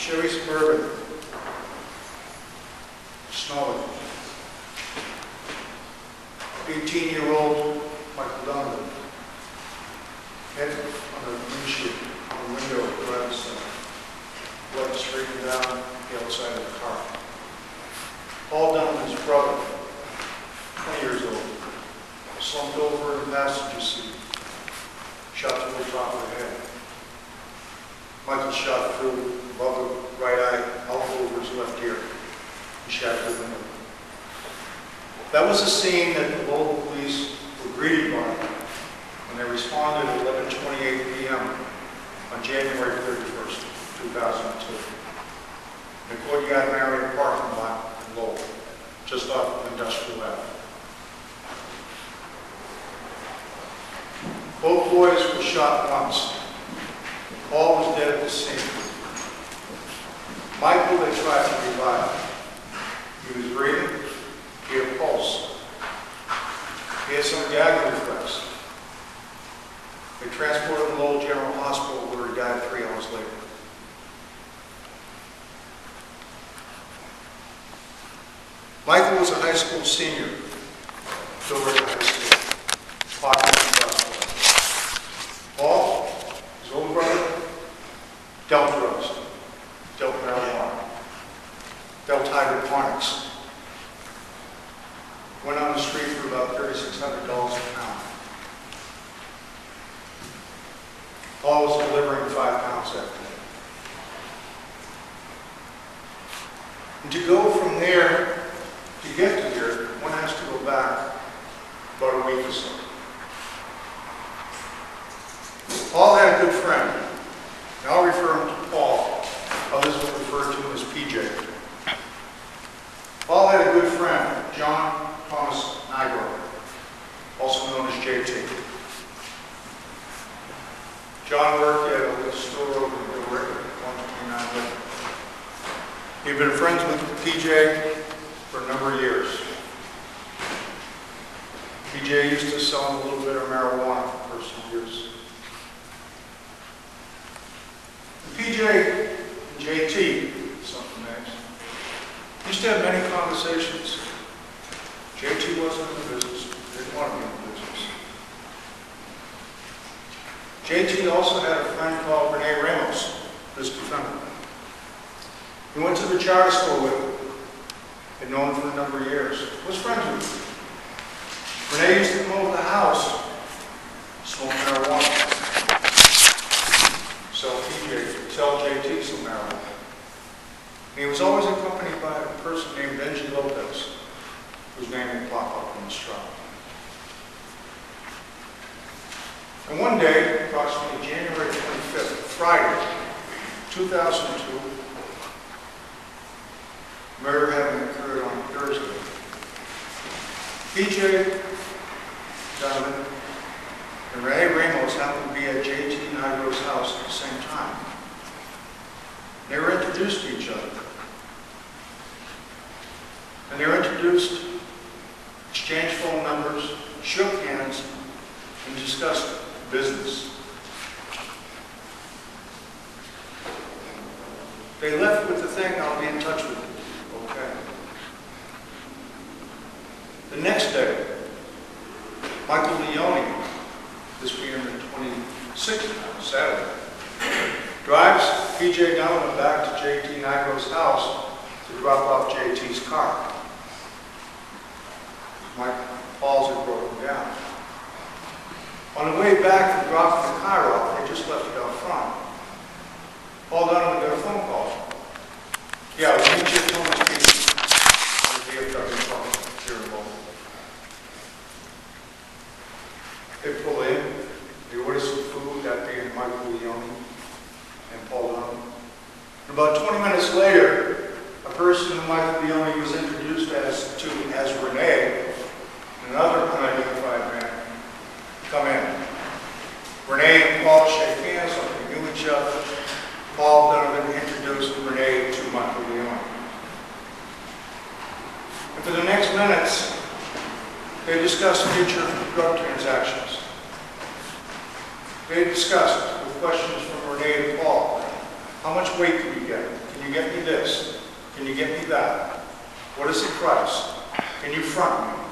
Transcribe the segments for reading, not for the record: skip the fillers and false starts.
Chevy Suburban, snowing. 18-year-old Michael Donovan, head on the windshield, on the window of the driver's side, blood streaming down the outside of the car. Paul Donovan's brother, 20 years old, slumped over in the passenger seat, shot through the top of the head. Michael shot through above the right eye, out over his left ear, and shattered the window. That was a scene that the local police were greeted by when they responded at 11:28 p.m. on January 31st, 2002, in the Courtyard Marriott parking lot in Lowell, just off of Industrial Avenue. Both boys were shot once. Paul was dead at the scene. Michael, they tried to revive. He was breathing. He had a pulse. He had some gag reflex. They transported him to Lowell General Hospital where he died 3 hours later. Michael was a high school senior, Dover High School, hockey and basketball. Paul, his older brother, dealt drugs, dealt marijuana, dealt hydroponics. Went on the street for about $3,600 a pound. Paul was delivering 5 pounds that day. And to go from there, to get to here, one has to go back about a week or so. Paul had a good friend, and I'll refer him to Paul. Others will refer to him as PJ. Paul had a good friend, John Thomas Nigro, also known as JT. John worked at a little store over in Bill Ricker, 129 Ricker. He'd been friends with PJ for a number of years. PJ used to sell him a little bit of marijuana for some years. And PJ and JT, something names, used to have many conversations. JT wasn't in the business, didn't want to be in the business. JT also had a friend called Rene Ramos, this defendant. He went to the charter school with him, had known him for a number of years, was friends with him. Rene used to come over to the house, smoke marijuana, sell JT some marijuana. And he was always accompanied by a person named Benji Lopez, whose name would pop up in the trial. And one day, approximately January 25th, Friday, 2002, murder having occurred on Thursday, PJ Donovan and Rene Ramos happened to be at JT Nigro's house at the same time. They were introduced to each other. And they were introduced, exchanged phone numbers, shook hands, and discussed business. They left with the thing, I'll be in touch with you. Okay. The next day, Michael Leone, this being the 26th, Saturday, drives PJ Donovan back to JT Nigro's house to drop off JT's car. Paul's had broken down. On the way back from dropping the car off, they just left it out front. Paul Donovan got a phone call. Yeah, we'll meet you at Thomas Beach. The DFW phone here in Lowell. They pull in, they order some food, that being Michael Leone and Paul Donovan. And about 20 minutes later, a person who Michael Leone was introduced as Rene, another unidentified man, come in. Rene and Paul shake hands like they knew each other. Paul Donovan introduced Rene to Michael Leone. And for the next minutes, they discussed future drug transactions. They discussed, with questions from Rene and Paul, How much weight can you get? Can you get me this? Can you get me that? What is the price? Can you front me?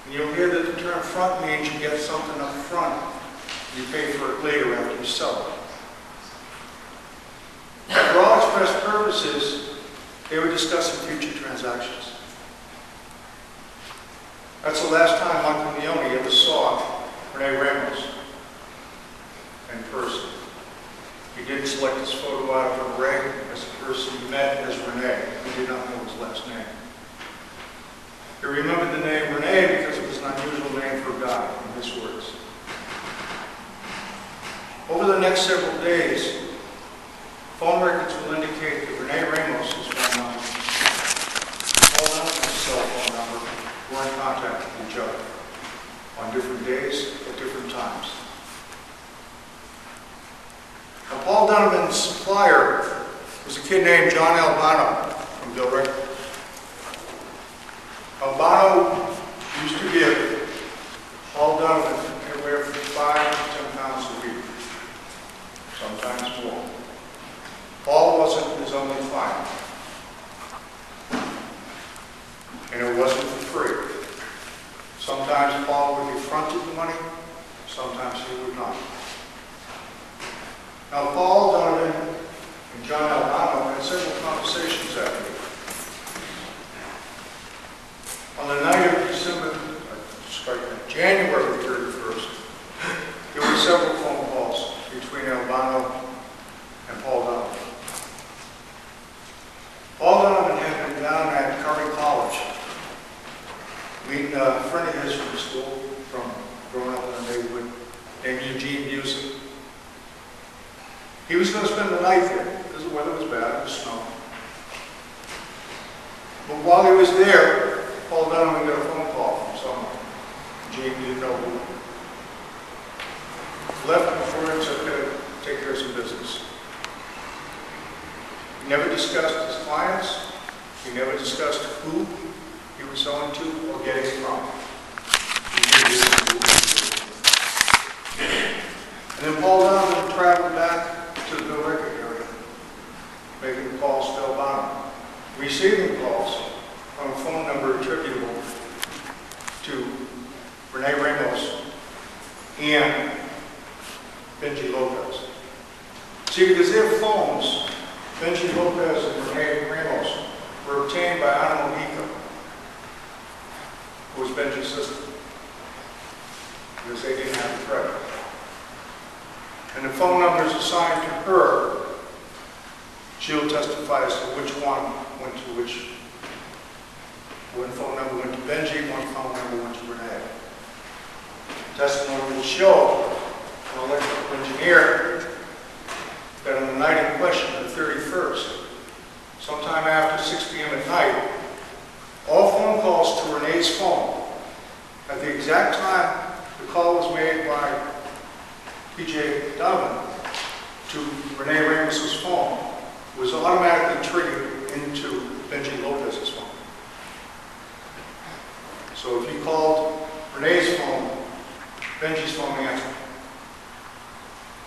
And you'll hear that the term front means you get something up front, and you pay for it later after you sell it. And for all express purposes, they were discussing future transactions. That's the last time Michael Leone ever saw Rene Ramos in person. He didn't select his photo out of a array as the person he met as Rene. He did not know his last name. He remembered the name Rene because it was an unusual name for a guy, in his words. Over the next several days, phone records will indicate that Rene Ramos' phone number, Paul Donovan's cell phone number, were in contact with each other on different days at different times. Now, Paul Donovan's supplier was a kid named John Albano from Delray. Albano used to give Paul Donovan anywhere from 5 to 10 pounds a week, sometimes more. Paul wasn't his only client, and it wasn't for free. Sometimes Paul would be fronted the money, sometimes he would not. Now, Paul Donovan and John Albano had several conversations that week. On the night of January 31st, there were several phone calls between Albano and Paul Donovan. Paul Donovan had been down at Curry College, meeting a friend of his from school, from growing up in the neighborhood, named Eugene Busey. He was going to spend the night there because the weather was bad, it was snowing. But while he was there, Paul Donovan got a phone call from someone. Eugene didn't know who. Left before him, said, "Okay, take care of some business." He never discussed his clients. He never discussed who he was selling to or getting it from. And then Paul Donovan traveled back to the Bill Rickard area, making calls to Albano, receiving calls from a phone number attributable to Rene Ramos and Benji Lopez. See, because their phones, Benji Lopez and Rene Ramos, were obtained by Ana Mojica, who was Benji's sister, because they didn't have the credit. And the phone numbers assigned to her, she'll testify as to which one went to which. One phone number went to Benji, one phone number went to Rene. Testimony will show an electrical engineer that on the night in question, the 31st, sometime after 6 p.m. at night, all phone calls to Rene's phone, at the exact time the call was made by P.J. Donovan to Rene Ramos' phone, was automatically triggered into Benji Lopez's phone. So if you called Rene's phone, Benji's phone answered.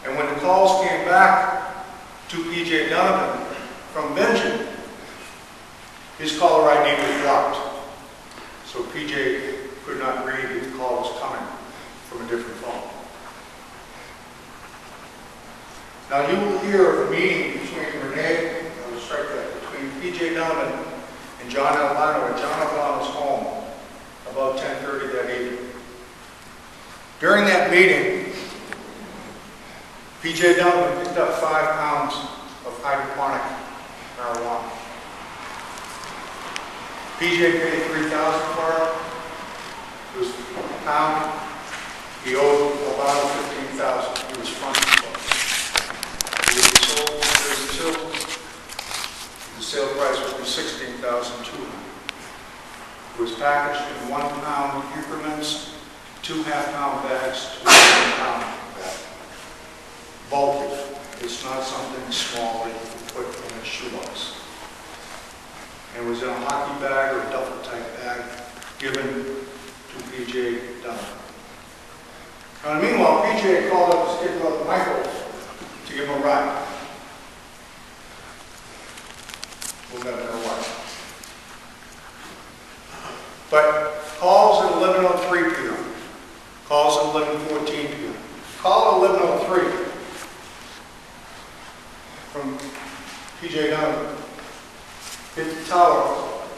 And when the calls came back to P.J. Donovan from Benji, his caller ID was blocked. So P.J. could not read if the call was coming from a different phone. Now you will hear of a meeting between Rene, I will strike that, between P.J. Donovan and John Albano at John Albano's home about 10:30 that evening. During that meeting, P.J. Donovan picked up 5 pounds of hydroponic marijuana. P.J. paid $3,000 for it. It was a pound. He owed Albano $15,000. He was fronted for it. It was sold until the sale price would be $16,200. It was packaged in 1 pound increments, 2 half-pound bags to 1 pound bag. Bulky. It's not something small that you can put in a shoebox. And it was in a hockey bag or a duffel type bag given to P.J. Donovan. Now, meanwhile, P.J. called up his kid brother Michael to give him a ride. We'll never know why. But calls at 11:03 p.m. Calls at 11:14 p.m. Call at 11:03 from P.J. Donovan. Hit the tower,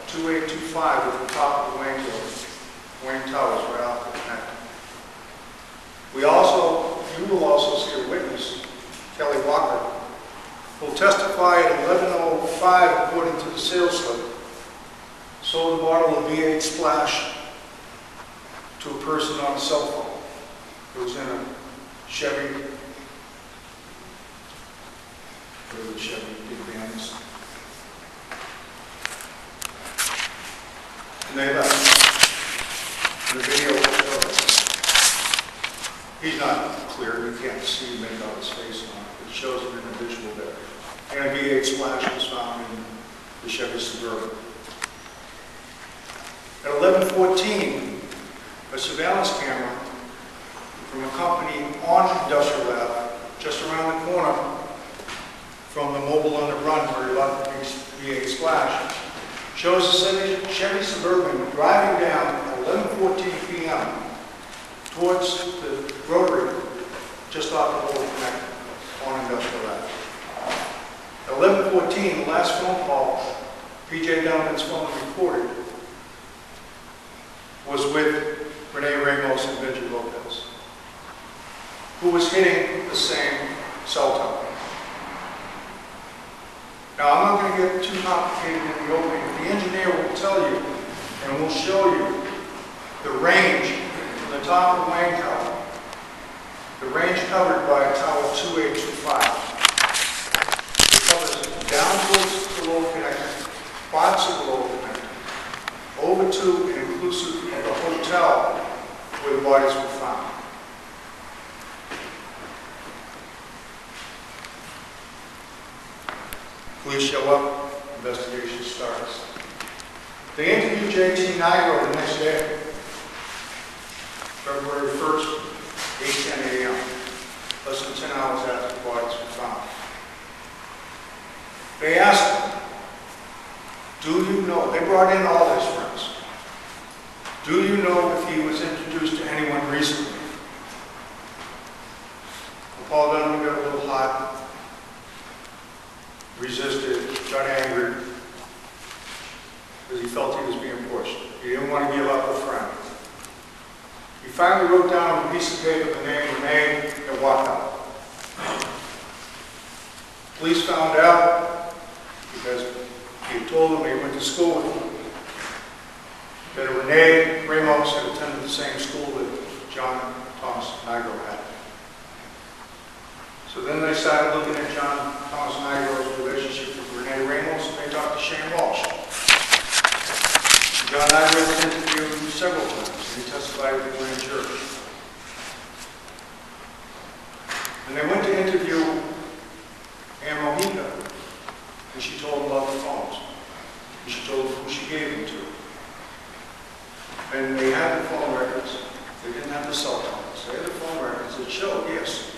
2825 at the top of the Wayne Towers, right off the connector. You will also see a witness, Kelly Walker, who will testify at 11:05 according to the sales slip. Sold a bottle of V8 Splash to a person on a cell phone. It was in a Chevy, Advance. And they left. And the video will show it. He's not clear, you can't see him make out his face on it. It shows an individual there. And a V8 Splash was found in the Chevy Suburban. At 11:14, a surveillance camera from a company on Industrial Ave, just around the corner from the Mobile on the Run where he left the V8 Splash, shows a Chevy Suburban driving down at 11:14 p.m. towards the rotary just off the Lowell Connector on Industrial Ave. At 11:14, the last phone call P.J. Donovan's phone recorded was with Rene Ramos and Benji Lopez, who was hitting the same cell tower. Now, I'm not going to get too complicated in the opening, but the engineer will tell you and will show you the range from the top of the Wayne Tower, the range covered by Tower 2825. It covers down towards the Lowell Connector, parts of the Lowell Connector, over to and inclusive of the hotel where the bodies were found. Police show up, investigation starts. They interviewed J.T. Nigro the next day, February 1st, 8:10 a.m., less than 10 hours after the bodies were found. They asked him, do you know, they brought in all his friends, do you know if he was introduced to anyone recently? Paul Donovan got a little hot, resisted, got angry, because he felt he was being pushed. He didn't want to give up a friend. He finally wrote down on a piece of paper the name Rene and walked out. Police found out, because he had told them he went to school with him, that Rene Ramos had attended the same school that John Thomas Nigro had. So then they started looking at John Thomas Nigro's relationship with Rene Ramos, and they talked to Shane Walsh. John Nigro was interviewed several times, and he testified with the grand jury. And they went to interview Ann Mojica, and she told them about the phones. And she told them who she gave them to. And they had the phone records. They didn't have the cell phones. They had the phone records that showed, yes,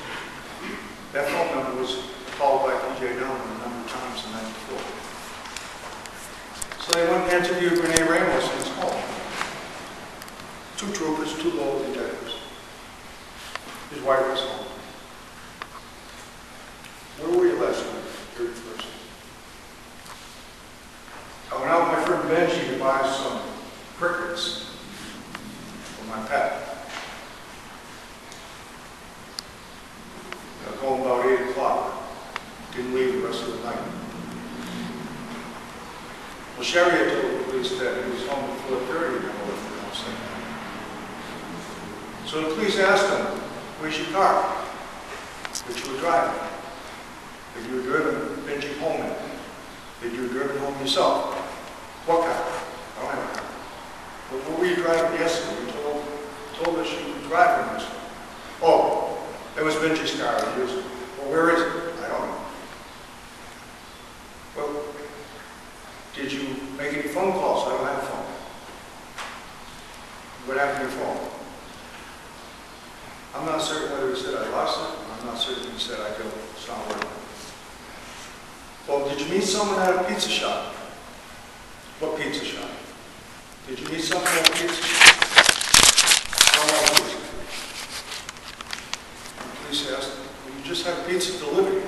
that phone number was called by P.J. Donovan a number of times the night before. So they went and interviewed Rene Ramos in his home. 2 troopers, 2 Lowell detectives. His wife was home. Where were you last night, 31st? I went out with my friend Benji to buy some crickets for my pet. I was home about 8 o'clock. Didn't leave the rest of the night. Well, Sherry had told the police that he was home at 4:30 and all that. So the police asked him, where's your car that you were driving? That you were driven Benji home in? That you were driven home yourself? What car? I don't have a car. Well, what were you driving yesterday? You told us you were driving yesterday. Oh, it was Benji's car. Well, where is it? I don't know. Well, did you make any phone calls? I don't have a phone. What happened to your phone? I'm not certain whether he said I lost it. I'm not certain he said I don't. It's not working. Well, did you meet someone at a pizza shop? What pizza shop? Did you need something at a pizza shop? How long pizza? The police asked, well, you just had pizza delivered.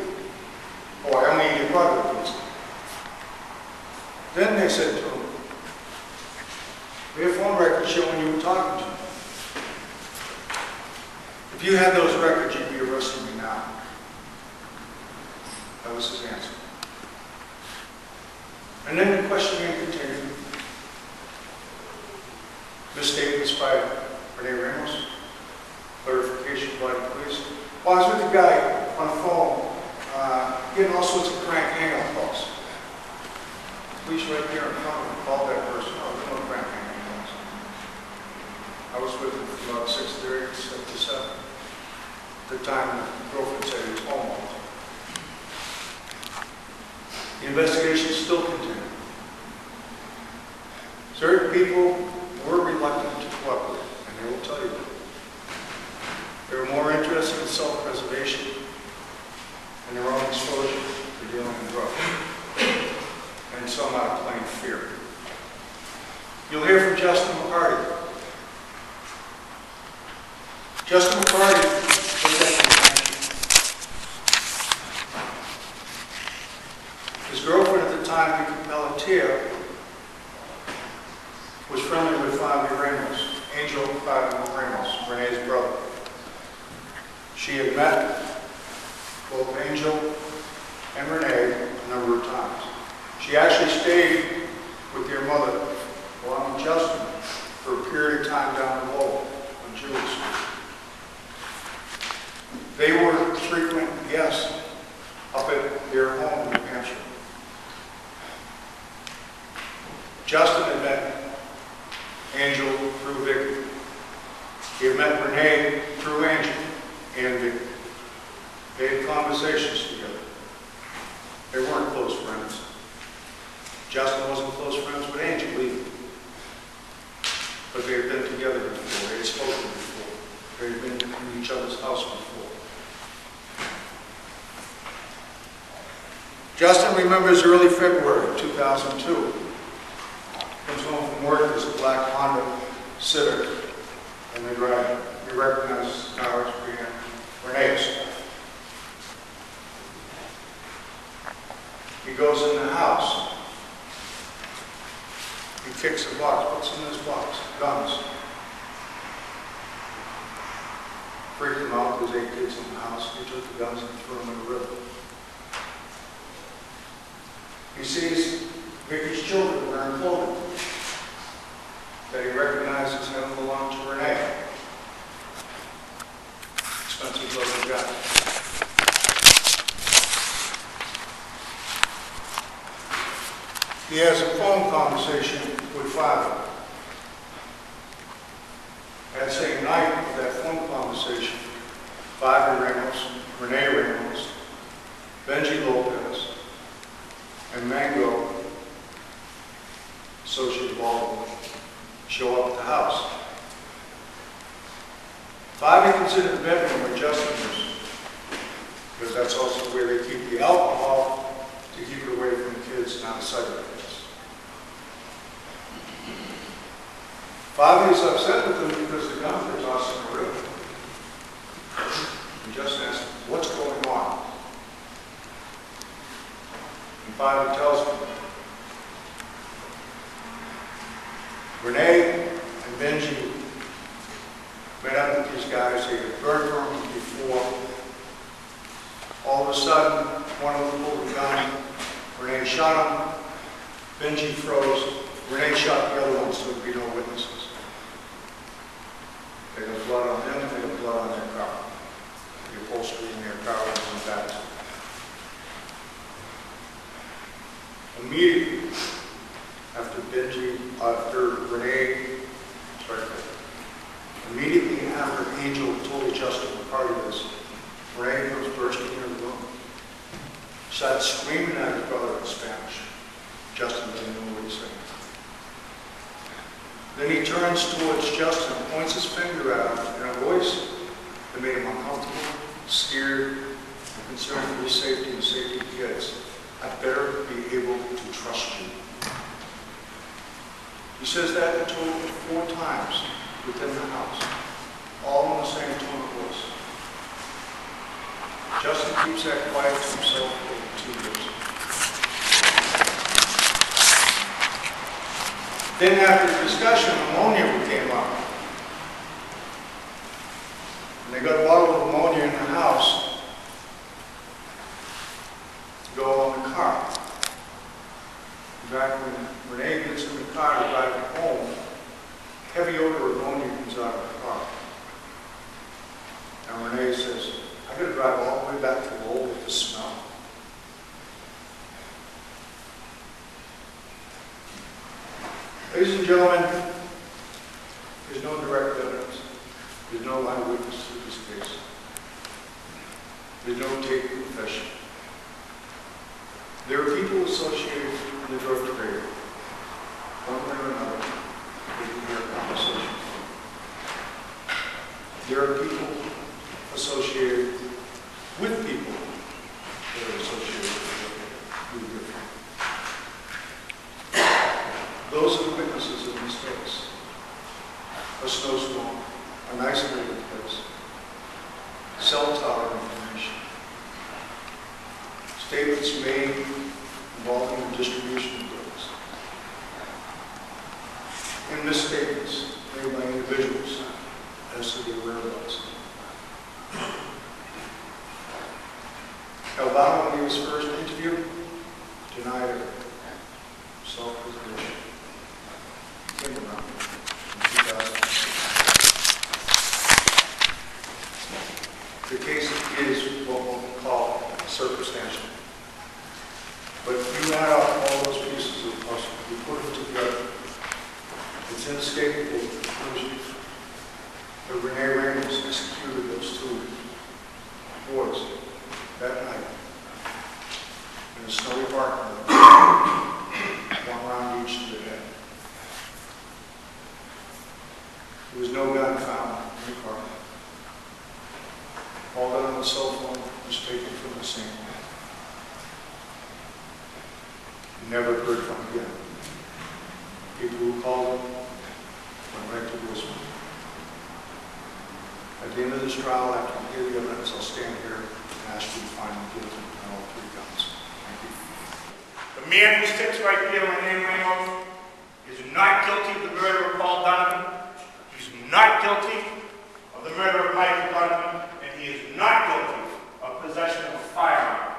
Oh, I only eat a part of the pizza. Then they said to him, we have phone records showing you were talking to me. If you had those records, you'd be arresting me now. That was his answer. And then the questioning continued. Misstatements by Rene Ramos. Clarification by the police. Well, I was with the guy on the phone, getting all sorts of crank hang-up calls. Police right there in front of him called that person. Oh, there's no crank hang-up calls. I was with him from about 6:30 to 7. At the time, the girlfriend said he was home all the time. The investigation still continued. Certain people were reluctant to cooperate, and they will tell you that. They were more interested in self-preservation and their own exposure to dealing in drugs, and some out of plain fear. You'll hear from Justin McCarty. Justin McCarty was at the his girlfriend at the time, Vicky Pelletier, was friendly with Father Ramos, Angel Father Ramos, Rene's brother. She had met both Angel and Rene a number of times. She actually stayed with their mother, along with Justin, for a period of time down in Lowell on Julie Street. They were frequent guests up at their home in New Hampshire. Justin had met Angel through Vicky. He had met Rene through Angel and Vicky. They had conversations together. They weren't close friends. Justin wasn't close friends with Angel either. But they had been together before. They had spoken before. They had been in each other's house before. Justin remembers early February 2002. Comes home from work as a black Honda Civic in the garage. He recognizes the car as being Rene's. He goes in the house. He kicks a box. What's in this box? Guns. Freaked him out. There's 8 kids in the house. He took the guns and threw them in the river. He sees Vicky's children wearing clothing that he recognizes having belonged to Rene. Expensive leather jacket. He has a phone conversation with Father. That same night of that phone conversation, Father Ramos, Rene Ramos, Benji Lopez, and Mango, associate Lowell, show up at the house. Bobby considered the bedroom where Justin was, because that's also where they keep the alcohol to keep it away from the kids and out of sight of the kids. Bobby is upset with them because the guns were tossed in the river. And Justin asks, what's going on? And Bobby tells him, Rene and Benji met up with these guys. They had burned from them before. All of a sudden, one of them pulled a gun. Rene shot him. Benji froze. Rene shot the other one so there would be no witnesses. They got blood on them. They got blood on their car. The upholstery in their car was in that. Immediately after immediately after Angel told Justin McCarty this, Rene was bursting into the room. Started screaming at his brother in Spanish. Justin didn't know what he was saying. Then he turns towards Justin and points his finger at him in a voice that made him uncomfortable, scared, and concerned for his safety and the safety of the kids. I better be able to trust you. He says that in total 4 times within the house, all in the same tone of voice. Justin keeps that quiet to himself for 2 years. Then after the discussion, ammonia came up. And they got a bottle of ammonia in the house to go on the car. In fact, when Rene gets in the car to drive home, heavy odor of ammonia comes out of the car. And Rene says, I got to drive all the way back to Lowell with the smell. Ladies and gentlemen, there's no direct evidence. There's no eyewitness to this case. There's no tape confession. There are people associated in the drug trade, one way or another, they can hear a conversation. There are people associated with people that are associated with the drug trade. Those are the witnesses in this case. A snowstorm, an isolated place, cell tower information, statements made involving the distribution of drugs, and misstatements made by individuals as to their whereabouts. Albano, when he was first interviewed, denied it. Self-preservation. Came around in 2000. The case is what we'll call circumstantial. But you add up all those pieces of the puzzle, you put them together, it's inescapable the conclusion that Rene Ramos executed those 2 boys that night in a snowy parking lot, 1 round each to the head. There was no gun found in the car. All that on the cell phone was taken from the scene. Never heard from again. People who called him went right to voicemail. At the end of this trial, after you hear the evidence, I'll stand here and ask you to find me guilty on all 3 counts. Thank you. The man who sits right there, Rene Ramos, is not guilty of the murder of Paul Donovan. He's not guilty of the murder of Michael Donovan, and he is not guilty of possession of a firearm.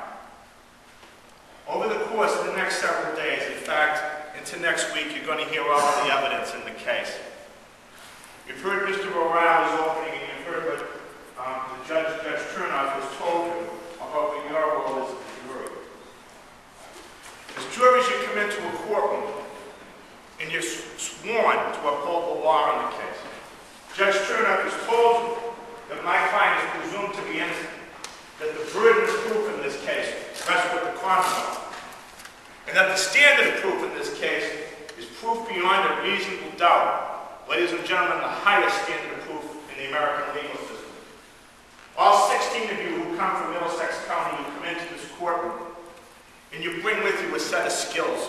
Over the course of the next several days, in fact, into next week, you're going to hear all of the evidence in the case. You've heard Mr. O'Reilly's opening, and you've heard what Judge Chernoff has told you about what your role is as a jury. As juries, you come into a courtroom, and you're sworn to uphold the law on the case. Judge Chernoff has told you that my client is presumed to be innocent, that the burden of proof in this case rests with the Commonwealth, and that the standard of proof in this case is proof beyond a reasonable doubt. Ladies and gentlemen, the highest standard of proof in the American legal system. All 16 of you who come from Middlesex County, you come into this courtroom, and you bring with you a set of skills.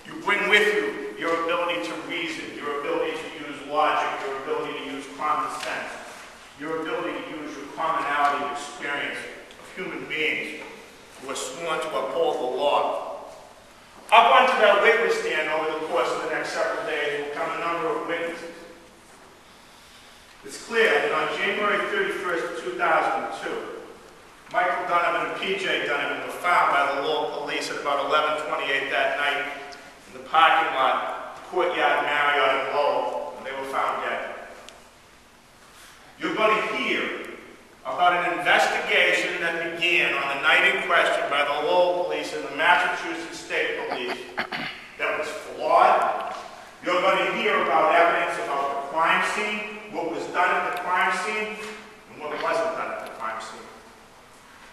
You bring with you your ability to reason, your ability to use logic, your ability to use common sense, your ability to use your commonality of experience of human beings who are sworn to uphold the law. Up onto that witness stand over the course of the next several days will come a number of witnesses. It's clear that on January 31st, 2002, Michael Donovan and P.J. Donovan were found by the Lowell police at about 11:28 that night in the parking lot, Courtyard Marriott in Lowell, and they were found dead. You're going to hear about an investigation that began on the night in question by the Lowell police and the Massachusetts State Police that was flawed. You're going to hear about evidence about the crime scene, what was done at the crime scene, and what wasn't done at the crime scene.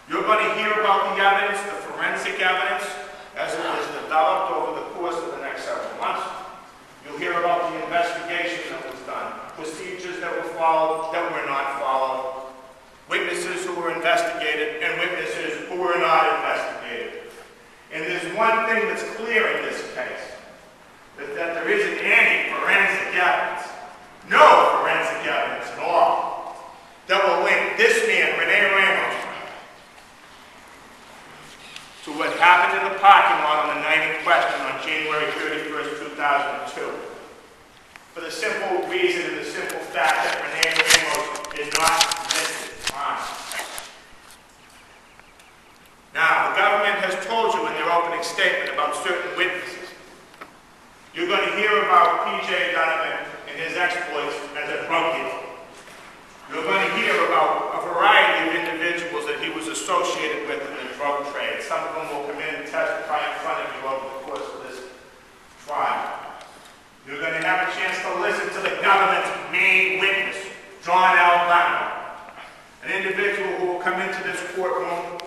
You're going to hear about the evidence, the forensic evidence, as it was developed over the course of the next several months. You'll hear about the investigation that was done, procedures that were followed, that were not followed, witnesses who were investigated, and witnesses who were not investigated. And there's one thing that's clear in this case, that there isn't any for evidence, no forensic evidence at all, that will link this man, Rene Ramos, to what happened in the parking lot on the night in question on January 31st, 2002. For the simple reason and the simple fact that Rene Ramos did not commit crime. Now, the government has told you in their opening statement about certain witnesses. You're going to hear about P.J. Donovan and his exploits as a drug dealer. You're going to hear about a variety of individuals that he was associated with in the drug trade. Some of them will come in and testify in front of you over the course of this trial. You're going to have a chance to listen to the government's main witness, John Albano, an individual who will come into this courtroom,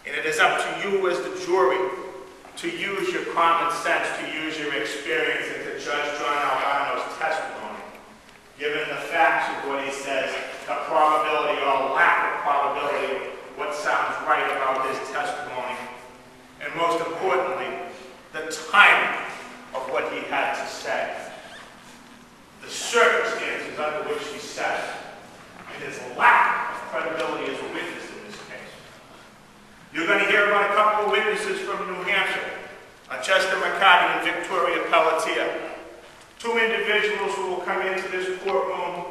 and it is up to you as the jury to use your common sense, to use your experience, and to judge John Albano's testimony. Given the facts of what he says, the probability or lack of probability of what sounds right about his testimony, and most importantly, the timing of what he had to say, the circumstances under which he said it, and his lack of credibility as a witness in this case. You're going to hear about a couple of witnesses from New Hampshire, Chester McCarty and Victoria Pelletier. Two individuals who will come into this courtroom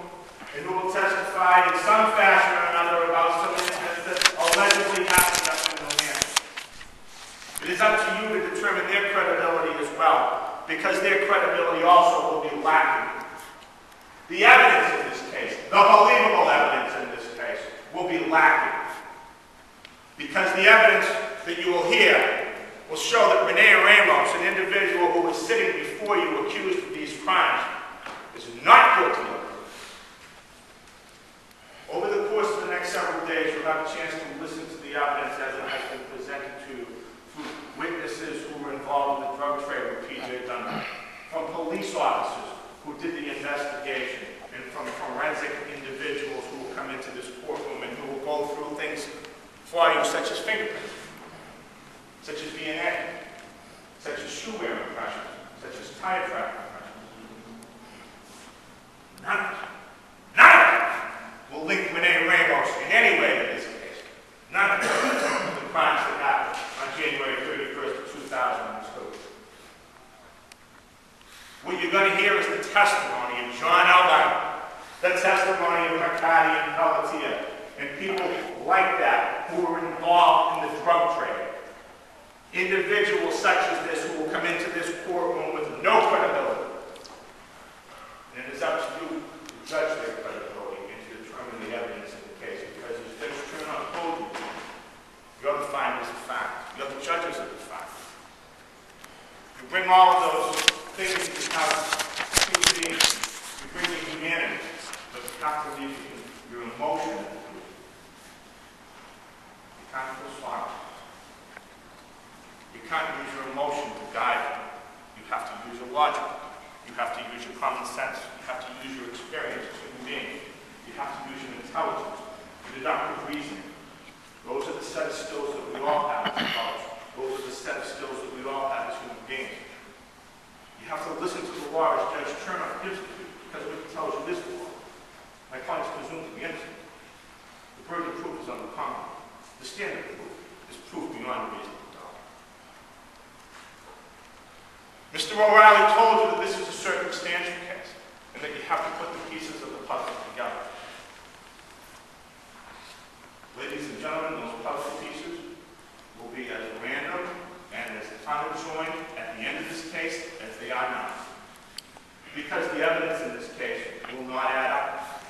and who will testify in some fashion or another about some incidents that allegedly happened up in New Hampshire. It is up to you to determine their credibility as well, because their credibility also will be lacking. The evidence in this case, the believable evidence in this case, will be lacking. Because the evidence that you will hear will show that Rene Ramos, an individual who was sitting before you accused of these crimes, is not guilty of them. Over the course of the next several days, you'll have a chance to listen to the evidence as it has been presented to you through witnesses who were involved in the drug trade with P.J. Donovan, from police officers who did the investigation, and from forensic individuals who will come into this courtroom and who will go through things for you, such as fingerprints, such as DNA, such as shoe wear impressions, such as tire track impressions. None of it will link Rene Ramos in any way to this case. None of it to the crimes that happened on January 31st, 2002. What you're going to hear is the testimony of John Albano, the testimony of McCarty and Pelletier, and people like that who were involved in the drug trade. Individuals such as this who will come into this courtroom with no credibility. And it is up to you to judge their credibility and to determine the evidence in the case, because as Judge Turner told you, you're the finders of fact. You're the judges of the fact. You bring all of those things into account, human beings. You bring your humanity, but you have to leave your emotion. You can't feel sorry. You can't use your emotion to guide you. You have to use your logic. You have to use your common sense. You have to use your experience as a human being. You have to use your intelligence, your deductive reasoning. Those are the set of skills that we all have as college. Those are the set of skills that we all have as human beings. You have to listen to the law as Judge Turner gives it to you, because what he tells you is the law. My client is presumed to be innocent. The burden of proof is on the common. The standard of proof is proof beyond a reasonable doubt. Mr. O'Reilly told you that this is a circumstantial case and that you have to put the pieces of the puzzle together. Ladies and gentlemen, those puzzle pieces will be as random and as unjoined at the end of this case as they are now. Because the evidence in this case will not add up.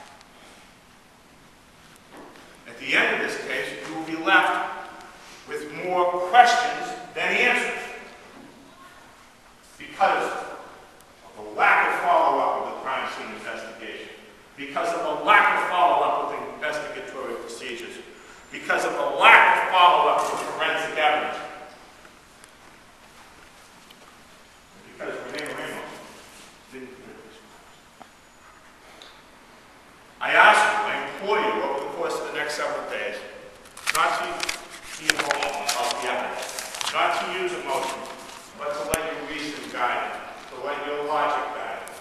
At the end of this case, you will be left with more questions than answers. Because of the lack of follow-up of the crime scene investigation, because of the lack of follow-up of the investigatory procedures, because of the lack of follow-up of forensic evidence, and because Rene Ramos didn't commit this crime. I ask you, I implore you over the course of the next several days, not to be emotional about the evidence, not to use emotion, but to let your reason guide you, to let your logic guide you,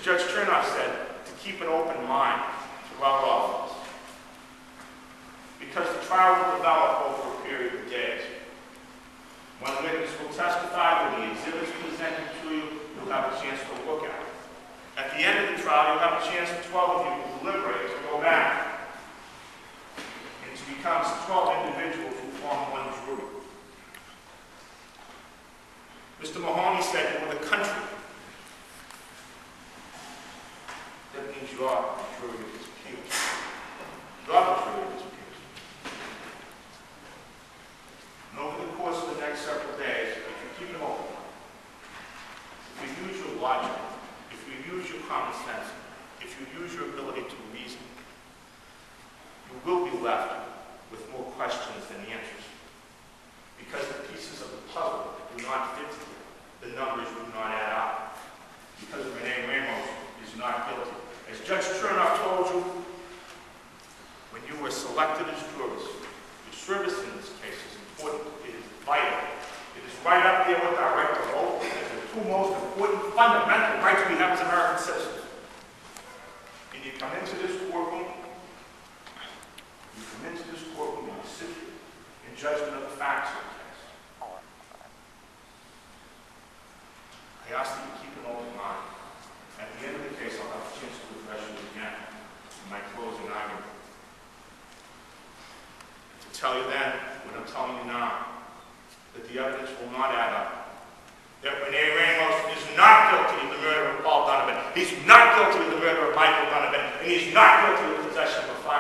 Judge Chernoff said, to keep an open mind throughout all of this. Because the trial will develop over a period of days. One witness will testify when the exhibits presented to you, you'll have a chance to look at it. At the end of the trial, you'll have a chance for 12 of you to deliberate, to go back, and to become 12 individuals who form one jury. Mr. Mahoney said, "For the country." That means you are the jury of his peers. You are the jury of his peers. And over the course of the next several days, if you keep it open, if you use your logic, if you use your common sense, if you use your ability to reason, you will be left with more questions than answers. Because the pieces of the puzzle do not fit together. The numbers do not add up. Because Rene Ramos is not guilty. As Judge Chernoff told you, when you were selected as jurors, your service in this case is important. It is vital. It is right up there with our right to vote as the two most important fundamental rights we have as American citizens. And you come into this courtroom, and you sit in judgment of the facts of the case. I ask that you keep an open mind. At the end of the case, I'll have a chance to address you again in my closing argument. To tell you then, what I'm telling you now, that the evidence will not add up. That Rene Ramos is not guilty of the murder of Paul Donovan. He's not guilty of the murder of Michael Donovan. And he's not guilty of possession of a firearm.